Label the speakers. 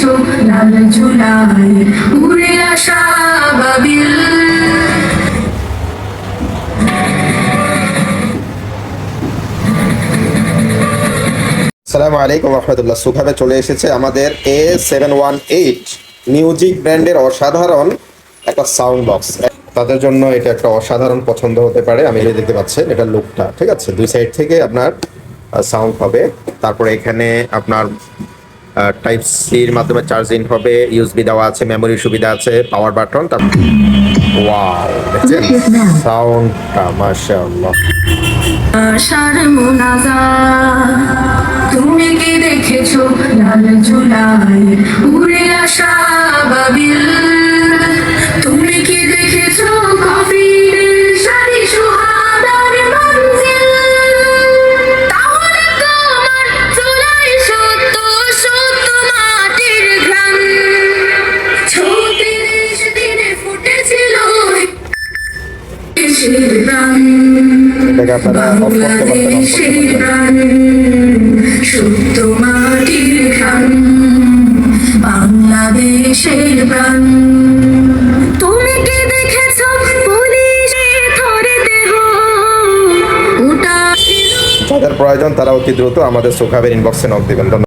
Speaker 1: দেখেছো লাল ঝুলাই উড়ে আসা বাবিল।
Speaker 2: আসসালামু আলাইকুম রহমতুল্লাহ। সুখাবে চলে এসেছে আমাদের A718 মিউজিক ব্র্যান্ডের অসাধারণ একটা সাউন্ড বক্স। তাদের জন্য এটা একটা অসাধারণ পছন্দ হতে পারে। আমি এই দেখতে পাচ্ছেন এটা লুকটা, ঠিক আছে। দুই সাইড থেকে আপনার সাউন্ড হবে। তারপরে এখানে আপনার টাইপ সির মাধ্যমে চার্জিং হবে, ইউএসবি দেওয়া আছে, মেমোরি সুবিধা আছে, পাওয়ার বাটন। ওয়াও, দেখছেন সাউন্ডটা মাশাআল্লাহ।
Speaker 1: আশার মুনাজাত তুমি কি দেখেছো লাল ঝুলাই উড়ে আসা বাবিল। তুমি কি দেখেছো কাফিরের সারি সুহাদার মঞ্জিল। তাহলে তোমার চুলাই সত্য সত্য মাটির ঘ্রাণ। 36 দিনে ফুটেছিল দেশের প্রাণ।
Speaker 2: এটাকে আপনারা অফ করতে পারবেন,
Speaker 1: বাংলাদেশের প্রাণ শুদ্ধ মাটির ঘ্রাণ। বাংলাদেশের প্রাণ। তুমি কি দেখেছো পুলিশে ধরে দেহ ওটা।
Speaker 2: যাদের প্রয়োজন তারা অতি দ্রুত আমাদের সুখাবের ইনবক্সে নক দিবেন। ধন্যবাদ।